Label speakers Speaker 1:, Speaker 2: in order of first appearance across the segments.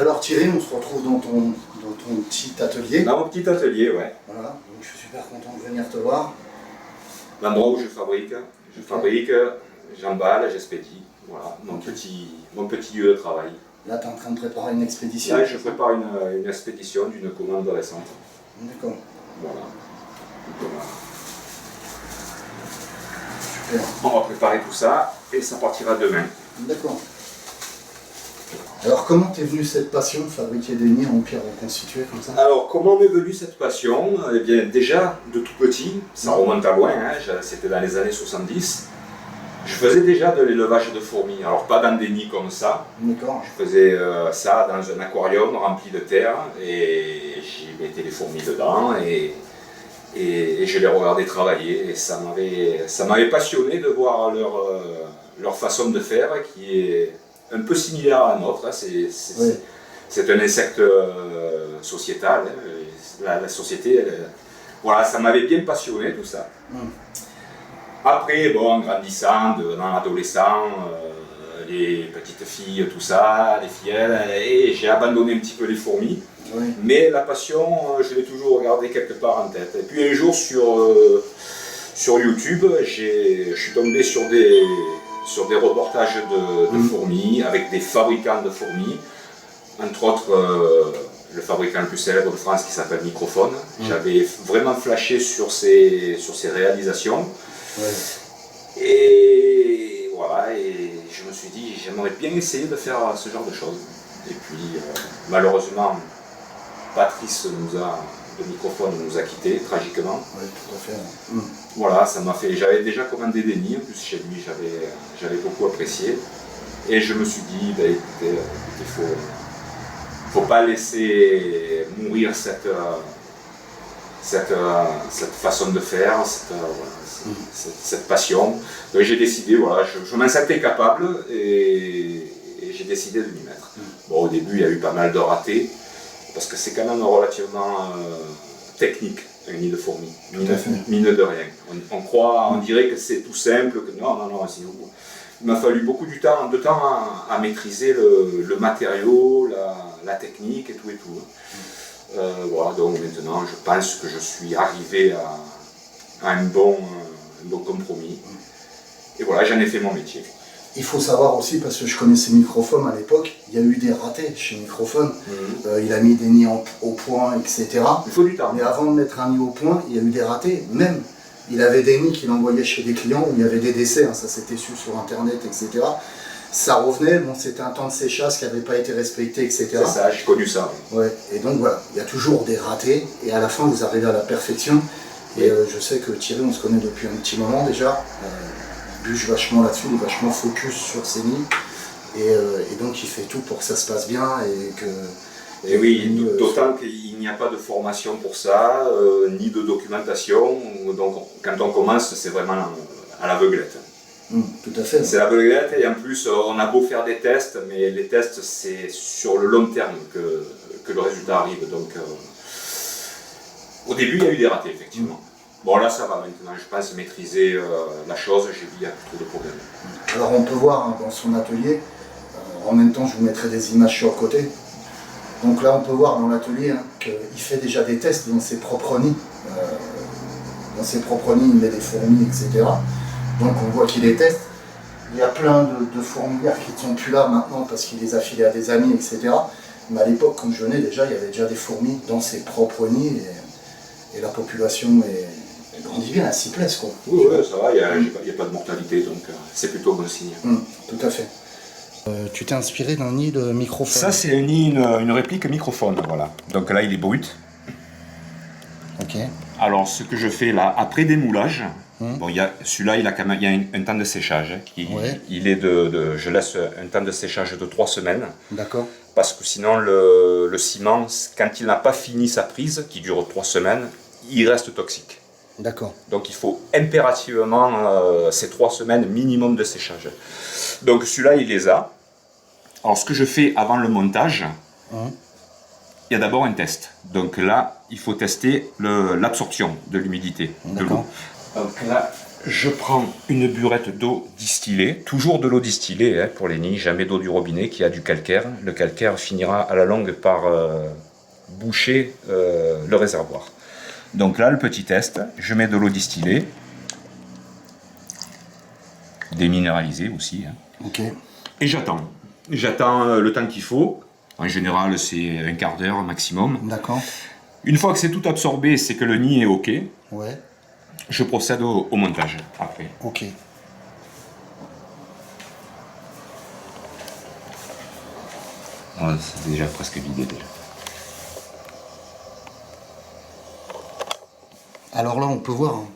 Speaker 1: Alors Thierry, on se retrouve dans ton petit atelier.
Speaker 2: Dans mon petit atelier, ouais.
Speaker 1: Voilà, donc je suis super content de venir te voir.
Speaker 2: L'endroit où je fabrique, j'emballe, j'expédie. Voilà, mon petit lieu de travail.
Speaker 1: Là, tu es en train de préparer une expédition.
Speaker 2: Là, je prépare une expédition d'une commande récente.
Speaker 1: D'accord.
Speaker 2: Voilà.
Speaker 1: Super.
Speaker 2: On va préparer tout ça et ça partira demain.
Speaker 1: D'accord. Alors, comment t'es venue cette passion de fabriquer des nids en pierre reconstituée comme ça?
Speaker 2: Alors, comment m'est venue cette passion? Eh bien, déjà, de tout petit, ça remonte à loin, hein, c'était dans les années 70. Je faisais déjà de l'élevage de fourmis. Alors, pas dans des nids comme ça.
Speaker 1: D'accord.
Speaker 2: Je faisais ça dans un aquarium rempli de terre et j'y mettais les fourmis dedans et je les regardais travailler. Et ça m'avait passionné de voir leur façon de faire qui est un peu similaire à la nôtre. C'est un insecte sociétal. La société, voilà, ça m'avait bien passionné tout ça. Après, bon, en grandissant, devenant adolescent, les petites filles, tout ça, les filleules, et j'ai abandonné un petit peu les fourmis.
Speaker 1: Oui.
Speaker 2: Mais la passion, je l'ai toujours gardée quelque part en tête. Et puis un jour sur YouTube, je suis tombé sur des reportages de fourmis, avec des fabricants de fourmis, entre autres le fabricant le plus célèbre de France qui s'appelle Microphone. J'avais vraiment flashé sur ses réalisations. Ouais. Et voilà, et je me suis dit, j'aimerais bien essayer de faire ce genre de choses. Et puis, malheureusement, Patrice de Microphone nous a quittés, tragiquement.
Speaker 1: Oui, tout à fait.
Speaker 2: Voilà, ça m'a fait. J'avais déjà commandé des nids, en plus chez lui, j'avais beaucoup apprécié. Et je me suis dit, bah, écoutez, il faut pas laisser mourir cette façon de faire, cette passion. Donc j'ai décidé, voilà, je m'en sentais capable et j'ai décidé de m'y mettre. Bon, au début, il y a eu pas mal de ratés, parce que c'est quand même relativement technique, un nid de fourmis, mine de rien. On dirait que c'est tout simple, que non, il m'a fallu beaucoup de temps à maîtriser le matériau, la technique et tout. Voilà, donc maintenant je pense que je suis arrivé à un bon compromis. Et voilà, j'en ai fait mon métier.
Speaker 1: Il faut savoir aussi, parce que je connaissais Microphone à l'époque, il y a eu des ratés chez Microphone. Il a mis des nids au point, etc.
Speaker 2: Il faut du temps.
Speaker 1: Mais avant de mettre un nid au point, il y a eu des ratés. Même, il avait des nids qu'il envoyait chez des clients où il y avait des décès, hein, ça s'était su sur Internet, etc. Ça revenait, bon, c'était un temps de séchage qui n'avait pas été respecté, etc.
Speaker 2: C'est ça, j'ai connu ça.
Speaker 1: Ouais. Et donc voilà, il y a toujours des ratés, et à la fin vous arrivez à la perfection. Et je sais que Thierry, on se connaît depuis un petit moment déjà, il bûche vachement là-dessus, il est vachement focus sur ses nids, et donc il fait tout pour que ça se passe bien, et que...
Speaker 2: Et oui, d'autant qu'il n'y a pas de formation pour ça, ni de documentation, donc quand on commence, c'est vraiment à l'aveuglette.
Speaker 1: Tout à fait.
Speaker 2: C'est l'aveuglette, et en plus on a beau faire des tests, mais les tests c'est sur le long terme que le résultat arrive. Donc au début il y a eu des ratés effectivement. Bon là ça va maintenant, je pense maîtriser la chose, j'ai vu il y a plus trop de problèmes.
Speaker 1: Alors on peut voir hein, dans son atelier, en même temps je vous mettrai des images sur le côté. Donc là on peut voir dans l'atelier hein, qu'il fait déjà des tests dans ses propres nids. Dans ses propres nids il met des fourmis, etc. Donc on voit qu'il les teste. Il y a plein de fourmilières qui ne sont plus là maintenant parce qu'il les a filées à des amis, etc. Mais à l'époque, quand je venais déjà, il y avait déjà des fourmis dans ses propres nids et la population est grandit bien, elle s'y plaise quoi.
Speaker 2: Oui, ça va, il n'y a pas de mortalité, donc c'est plutôt bon signe.
Speaker 1: Tout à fait. Tu t'es inspiré d'un nid de Microphone?
Speaker 2: Ça c'est un nid, une réplique Microphone, voilà. Donc là il est brut.
Speaker 1: Ok.
Speaker 2: Alors ce que je fais là, après démoulage, bon, celui-là il y a un temps de séchage. Je laisse un temps de séchage de 3 semaines.
Speaker 1: D'accord.
Speaker 2: Parce que sinon le ciment, quand il n'a pas fini sa prise, qui dure 3 semaines, il reste toxique.
Speaker 1: D'accord.
Speaker 2: Donc il faut impérativement ces 3 semaines minimum de séchage. Donc celui-là il les a. Alors ce que je fais avant le montage, il y a d'abord un test. Donc là, il faut tester l'absorption de l'humidité de l'eau. Donc là, Je prends une burette d'eau distillée, toujours de l'eau distillée pour les nids, jamais d'eau du robinet qui a du calcaire. Le calcaire finira à la longue par boucher le réservoir. Donc là, le petit test, je mets de l'eau distillée, déminéralisée aussi.
Speaker 1: Ok.
Speaker 2: Et j'attends. J'attends le temps qu'il faut. En général, c'est un quart d'heure maximum.
Speaker 1: D'accord.
Speaker 2: Une fois que c'est tout absorbé, c'est que le nid est OK.
Speaker 1: Ouais.
Speaker 2: Je procède au montage après.
Speaker 1: Ok.
Speaker 2: Voilà, c'est déjà presque vidé déjà.
Speaker 1: Alors là, on peut voir, hein,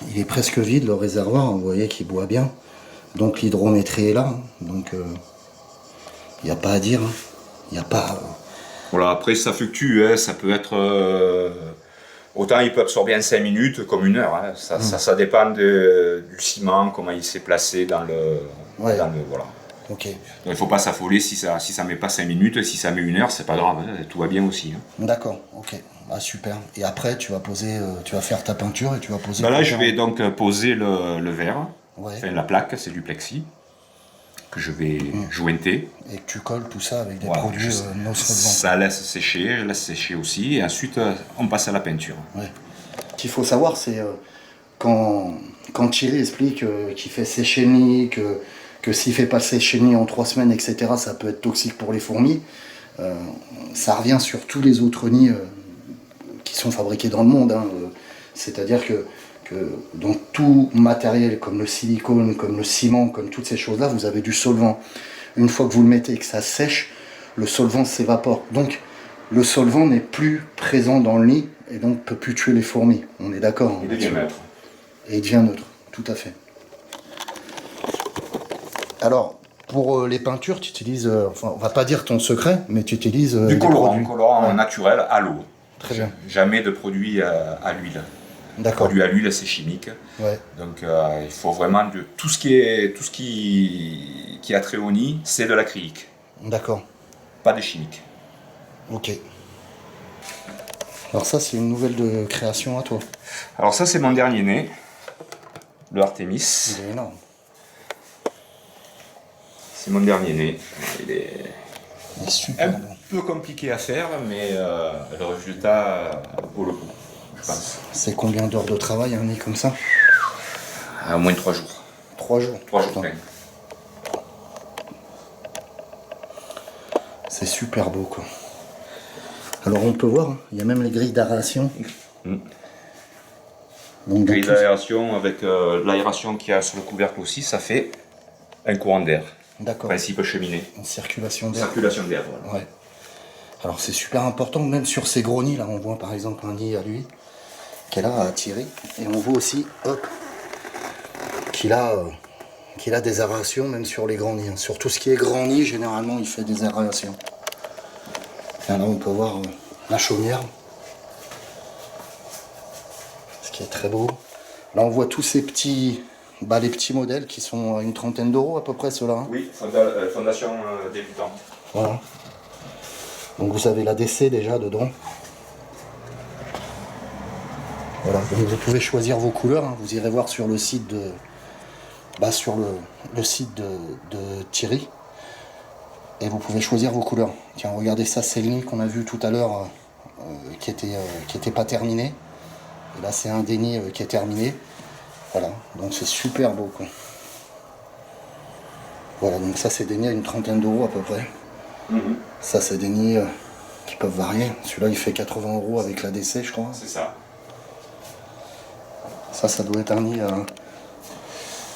Speaker 1: il est presque vide le réservoir, hein, vous voyez qu'il boit bien. Donc l'hydrométrie est là, hein, donc il n'y a pas à dire. Il n'y a pas.
Speaker 2: Voilà, après ça fluctue, ça peut être. Autant il peut absorber en 5 minutes comme 1 heure. Ça dépend du ciment, comment il s'est placé dans le.
Speaker 1: Ouais.
Speaker 2: Voilà.
Speaker 1: Ok.
Speaker 2: Donc il ne faut pas s'affoler si ça ne met pas 5 minutes, si ça met 1 heure, c'est pas grave, tout va bien aussi.
Speaker 1: D'accord, ok. Ah, super. Et après, tu vas poser, tu vas faire ta peinture et tu vas poser.
Speaker 2: Là, je vais donc poser le verre,
Speaker 1: ouais.
Speaker 2: Enfin, la plaque, c'est du plexi, que je vais jointer.
Speaker 1: Et que tu colles tout ça avec des produits non solvants.
Speaker 2: Ça laisse sécher, je laisse sécher aussi, et ensuite on passe à la peinture.
Speaker 1: Ouais. Ce qu'il faut savoir, c'est quand Thierry explique qu'il fait sécher le nid, que s'il ne fait pas sécher le nid en 3 semaines, etc., ça peut être toxique pour les fourmis. Ça revient sur tous les autres nids qui sont fabriqués dans le monde. Hein. C'est-à-dire que dans tout matériel, comme le silicone, comme le ciment, comme toutes ces choses-là, vous avez du solvant. Une fois que vous le mettez et que ça sèche, le solvant s'évapore. Donc, le solvant n'est plus présent dans le nid et donc ne peut plus tuer les fourmis. On est d'accord.
Speaker 2: Il devient neutre.
Speaker 1: Et il devient neutre, tout à fait. Alors, pour les peintures, tu utilises, enfin, on va pas dire ton secret, mais tu utilises
Speaker 2: du colorant naturel à l'eau.
Speaker 1: Très bien.
Speaker 2: Jamais de produit à l'huile.
Speaker 1: D'accord.
Speaker 2: Produit à l'huile, c'est chimique.
Speaker 1: Ouais.
Speaker 2: Donc il faut vraiment de tout ce qui a trait au nid, c'est de l'acrylique.
Speaker 1: D'accord.
Speaker 2: Pas de chimique.
Speaker 1: Ok. Alors ça, c'est une nouvelle de création à toi.
Speaker 2: Alors ça, c'est mon dernier né, le Artemis.
Speaker 1: Il est énorme.
Speaker 2: C'est mon dernier né. Il est
Speaker 1: super
Speaker 2: un
Speaker 1: bon.
Speaker 2: peu compliqué à faire, mais le résultat vaut le coup, je pense.
Speaker 1: C'est combien d'heures de travail un nid comme ça?
Speaker 2: Au moins 3 jours.
Speaker 1: 3 jours.
Speaker 2: 3 jours.
Speaker 1: C'est super beau, quoi. Alors on peut voir, il y a même les grilles d'aération.
Speaker 2: Donc grille d'aération avec l'aération qu'il y a sur le couvercle aussi, ça fait un courant d'air.
Speaker 1: D'accord.
Speaker 2: Principe cheminée.
Speaker 1: Une circulation d'air.
Speaker 2: Circulation d'air, voilà.
Speaker 1: Ouais. Alors c'est super important, même sur ces gros nids, là on voit par exemple un nid à lui, qu'elle a à tirer, et on voit aussi, hop, qu'il a des aérations même sur les grands nids. Hein. Sur tout ce qui est grand nid, généralement il fait des aérations. Et là on peut voir la chaumière, ce qui est très beau. Là on voit tous ces petits, les petits modèles qui sont à une 30aine d'euros à peu près ceux-là. Hein.
Speaker 2: Oui, fondation débutante.
Speaker 1: Voilà. Donc vous avez l'ADC déjà dedans. Voilà, donc vous pouvez choisir vos couleurs, hein. Vous irez voir sur le site de le site de Thierry. Et vous pouvez choisir vos couleurs. Tiens, regardez ça, c'est le nid qu'on a vu tout à l'heure qui était pas terminé. Et là c'est un des nids qui est terminé. Voilà, donc c'est super beau, quoi. Voilà, donc ça c'est des nids à une 30aine d'euros à peu près. Ça c'est des nids qui peuvent varier. Celui-là il fait 80 € avec l'ADC, je crois.
Speaker 2: C'est ça.
Speaker 1: Ça doit être un nid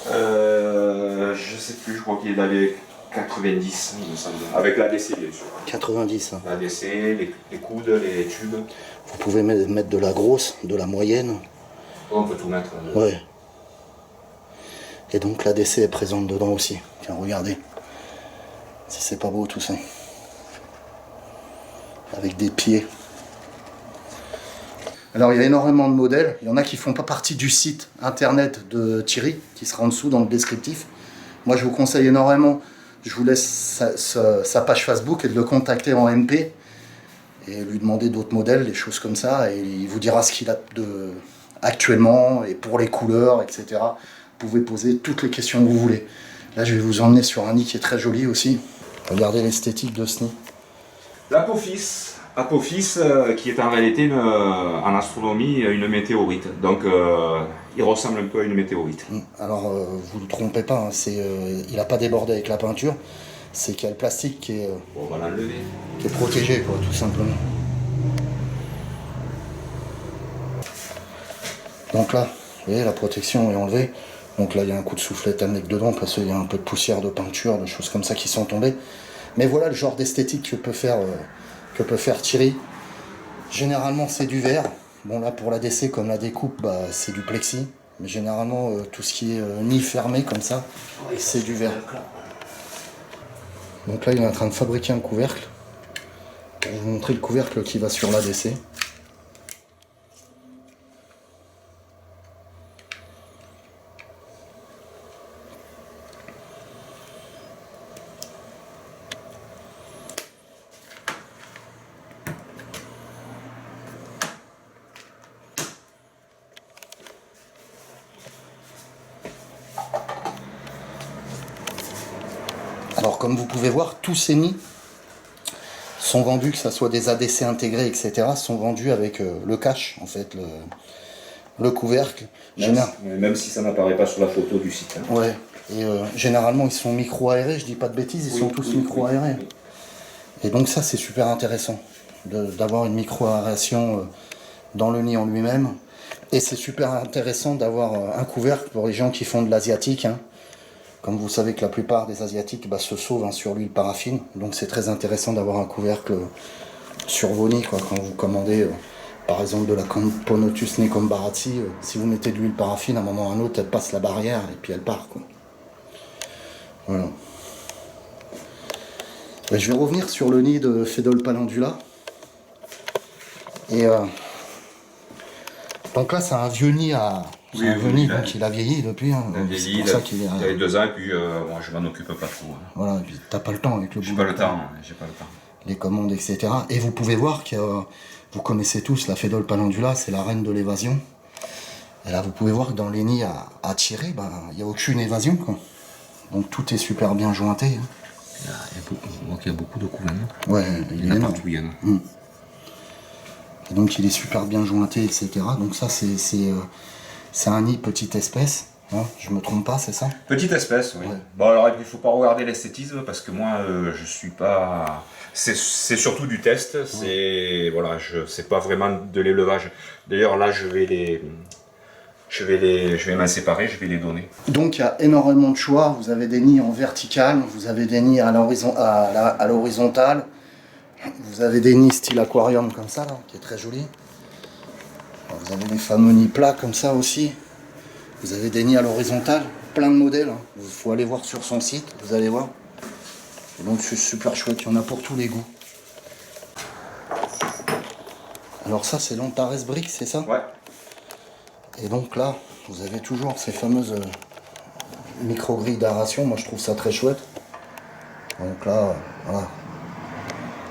Speaker 2: je sais plus, je crois qu'il avait 90, il me semble. Avec l'ADC bien sûr.
Speaker 1: 90. Hein.
Speaker 2: L'ADC, les coudes, les tubes.
Speaker 1: Vous pouvez mettre de la grosse, de la moyenne.
Speaker 2: On peut tout mettre.
Speaker 1: Ouais. Et donc l'ADC est présente dedans aussi. Tiens, regardez. Si c'est pas beau tout ça. Avec des pieds. Alors il y a énormément de modèles. Il y en a qui font pas partie du site internet de Thierry, qui sera en dessous dans le descriptif. Moi je vous conseille énormément. Je vous laisse sa page Facebook et de le contacter en MP et lui demander d'autres modèles, des choses comme ça. Et il vous dira ce qu'il a actuellement et pour les couleurs, etc. Vous pouvez poser toutes les questions que vous voulez. Là, je vais vous emmener sur un nid qui est très joli aussi. Regardez l'esthétique de ce nid.
Speaker 2: L'Apophis. Apophis, qui est en réalité en astronomie une météorite. Donc il ressemble un peu à une météorite.
Speaker 1: Alors vous ne vous trompez pas, hein, il n'a pas débordé avec la peinture, c'est qu'il y a le plastique qui est protégé, quoi, tout simplement. Donc là, vous voyez, la protection est enlevée. Donc là, il y a un coup de soufflette à mettre dedans parce qu'il y a un peu de poussière, de peinture, de choses comme ça qui sont tombées. Mais voilà le genre d'esthétique que peut faire Thierry. Généralement, c'est du verre. Bon, là, pour la DC, comme la découpe, bah, c'est du plexi. Mais généralement, tout ce qui est nid fermé comme ça, c'est du verre. Donc là, il est en train de fabriquer un couvercle. Je vais vous montrer le couvercle qui va sur la DC. Alors comme vous pouvez voir, tous ces nids sont vendus, que ce soit des ADC intégrés, etc., sont vendus avec le cache, en fait, le couvercle.
Speaker 2: Même si ça n'apparaît pas sur la photo du site. Hein.
Speaker 1: Ouais, et généralement ils sont micro-aérés, je dis pas de bêtises, ils sont tous micro-aérés. Oui. Et donc ça c'est super intéressant, d'avoir une micro-aération dans le nid en lui-même. Et c'est super intéressant d'avoir un couvercle pour les gens qui font de l'asiatique, hein. Comme vous savez que la plupart des Asiatiques se sauvent sur l'huile paraffine, donc c'est très intéressant d'avoir un couvercle sur vos nids, quoi, quand vous commandez par exemple de la Camponotus necombaratsi, si vous mettez de l'huile paraffine, à un moment ou à un autre, elle passe la barrière et puis elle part, quoi. Voilà. Et je vais revenir sur le nid de Phédole palendula. Et donc là, c'est un vieux nid donc il a vieilli depuis. Hein,
Speaker 2: il a vieilli, il avait 2 ans et puis moi je m'en occupe pas trop. Hein.
Speaker 1: Voilà, et puis t'as pas le temps avec le boulot.
Speaker 2: J'ai pas le temps.
Speaker 1: Les commandes, etc. Et vous pouvez voir que vous connaissez tous la Phédole palendula, c'est la reine de l'évasion. Et là, vous pouvez voir que dans les nids à tirer, il n'y a aucune évasion, quoi. Donc tout est super bien jointé. Hein.
Speaker 2: Il y a beaucoup de coups. Hein.
Speaker 1: Ouais,
Speaker 2: il y en a partout.
Speaker 1: Et donc il est super bien jointé, etc. Donc ça c'est un nid petite espèce, hein, je me trompe pas, c'est ça?
Speaker 2: Petite espèce, oui.
Speaker 1: Ouais.
Speaker 2: Bon alors il faut pas regarder l'esthétisme parce que moi je suis pas. C'est surtout du test, c'est voilà, c'est pas vraiment de l'élevage. D'ailleurs là je vais m'en séparer, je vais les donner.
Speaker 1: Donc il y a énormément de choix, vous avez des nids en vertical, vous avez des nids à l'horizontale. Vous avez des nids style aquarium comme ça, là, qui est très joli. Vous avez des fameux nids plats comme ça aussi. Vous avez des nids à l'horizontale, plein de modèles. Hein. Il faut aller voir sur son site, vous allez voir. Et donc c'est super chouette, il y en a pour tous les goûts. Alors ça c'est l'Antares Brick, c'est ça?
Speaker 2: Ouais.
Speaker 1: Et donc là, vous avez toujours ces fameuses micro-grilles d'aération. Moi je trouve ça très chouette. Donc là, voilà.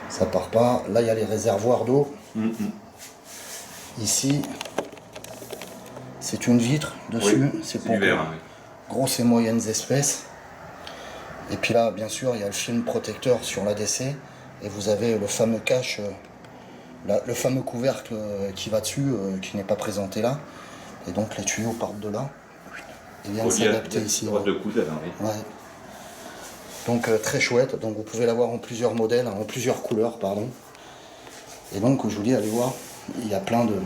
Speaker 1: Ça part pas. Là, il y a les réservoirs d'eau. Ici, c'est une vitre dessus.
Speaker 2: Oui,
Speaker 1: c'est pour
Speaker 2: verre, oui.
Speaker 1: Grosses et moyennes espèces. Et puis là, bien sûr, il y a le film protecteur sur l'ADC. Et vous avez le fameux cache, le fameux couvercle qui va dessus, qui n'est pas présenté là. Et donc les tuyaux partent de là. Et viennent s'adapter ici.
Speaker 2: De coude, oui.
Speaker 1: Ouais. Donc très chouette, donc vous pouvez l'avoir en plusieurs modèles, en plusieurs couleurs, pardon. Et donc je vous dis, allez voir, il y a plein de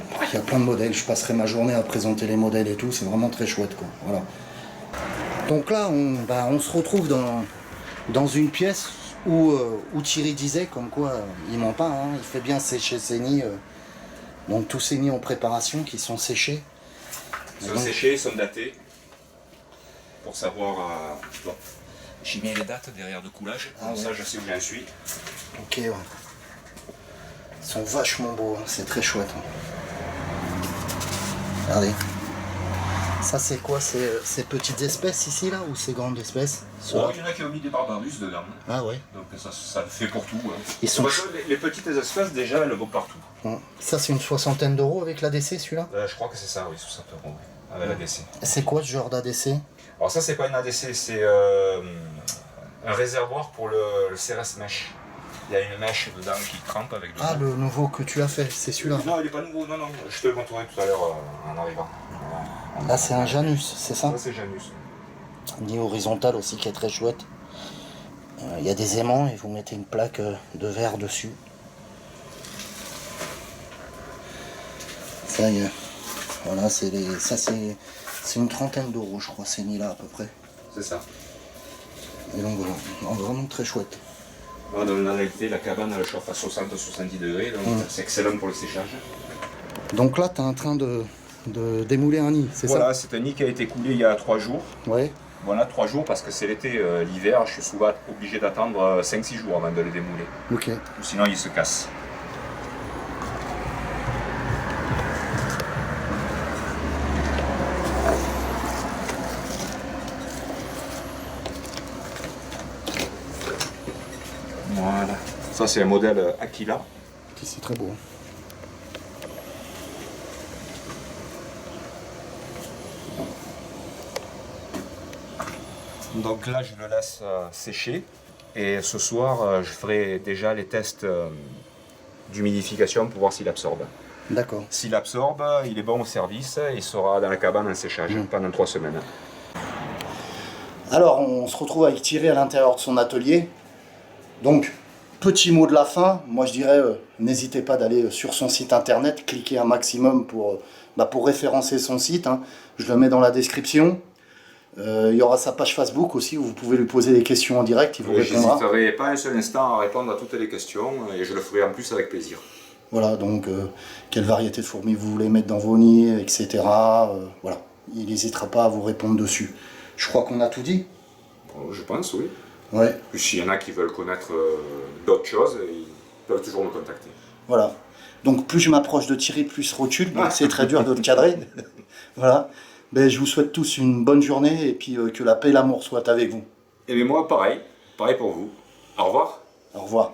Speaker 1: modèles, je passerai ma journée à présenter les modèles et tout, c'est vraiment très chouette, quoi. Voilà. Donc là, on se retrouve dans une pièce où Thierry disait, comme quoi, il ment pas, hein, il fait bien sécher ses nids. Donc tous ces nids en préparation qui sont séchés.
Speaker 2: Ils sont séchés, ils sont datés, pour savoir... Bon. J'ai mis les dates derrière de coulage, comme ça je sais où j'en suis.
Speaker 1: Ok, ouais. Ils sont vachement beaux, hein. C'est très chouette. Hein. Regardez. Ça c'est quoi, ces petites espèces ici là ou ces grandes espèces?
Speaker 2: Oh, il y en a qui ont mis des barbarus dedans.
Speaker 1: Ah ouais.
Speaker 2: Donc ça le fait pour tout. Hein.
Speaker 1: Ils sont...
Speaker 2: les petites espèces déjà elles vont partout.
Speaker 1: Ça c'est une 60aine d'euros avec l'ADC celui-là?
Speaker 2: Je crois que c'est ça, oui, 60 euros avec l'ADC.
Speaker 1: C'est quoi ce genre d'ADC?
Speaker 2: Alors ça c'est pas une ADC, c'est un réservoir pour le CRS Mesh. Il y a une mèche dedans qui crampe avec le...
Speaker 1: Ah, le nouveau que tu as fait, c'est celui-là?
Speaker 2: Non, il n'est pas nouveau, non, non. Je te le montrerai tout à l'heure en arrivant.
Speaker 1: Là, c'est un Janus, c'est ça?
Speaker 2: Ça, c'est Janus.
Speaker 1: Ni horizontal aussi, qui est très chouette. Il y a des aimants et vous mettez une plaque de verre dessus. Ça y est. Voilà, c'est une 30aine d'euros, je crois, ces nids-là à peu près.
Speaker 2: C'est ça.
Speaker 1: Et donc voilà, vraiment très chouette.
Speaker 2: Dans la réalité, la cabane elle chauffe à 60-70 degrés, donc c'est excellent pour le séchage.
Speaker 1: Donc là, tu es en train de démouler un nid, c'est ça?
Speaker 2: Voilà, c'est un nid qui a été coulé il y a 3 jours.
Speaker 1: Ouais.
Speaker 2: Voilà, 3 jours parce que c'est l'été, l'hiver, je suis souvent obligé d'attendre 5-6 jours avant de le démouler.
Speaker 1: Ok.
Speaker 2: Ou sinon il se casse. Voilà. Ça c'est un modèle Aquila.
Speaker 1: C'est très beau.
Speaker 2: Donc là je le laisse sécher et ce soir je ferai déjà les tests d'humidification pour voir s'il absorbe.
Speaker 1: D'accord.
Speaker 2: S'il absorbe, il est bon au service et il sera dans la cabane en séchage pendant 3 semaines.
Speaker 1: Alors, on se retrouve avec Thierry à l'intérieur de son atelier. Donc, petit mot de la fin, moi je dirais, n'hésitez pas d'aller sur son site internet, cliquez un maximum pour référencer son site. Hein. Je le mets dans la description. Il y aura sa page Facebook aussi où vous pouvez lui poser des questions en direct, il vous répondra.
Speaker 2: Je n'hésiterai pas un seul instant à répondre à toutes les questions et je le ferai en plus avec plaisir.
Speaker 1: Voilà, donc quelle variété de fourmis vous voulez mettre dans vos nids, etc. Voilà, il n'hésitera pas à vous répondre dessus. Je crois qu'on a tout dit.
Speaker 2: Je pense, oui.
Speaker 1: Ouais.
Speaker 2: Puis s'il y en a qui veulent connaître d'autres choses, ils peuvent toujours me contacter.
Speaker 1: Voilà. Donc plus je m'approche de Thierry, plus il recule, donc c'est très dur de le cadrer. Voilà. Ben, je vous souhaite tous une bonne journée et puis que la paix et l'amour soient avec vous.
Speaker 2: Et bien moi, pareil pour vous. Au revoir.
Speaker 1: Au revoir.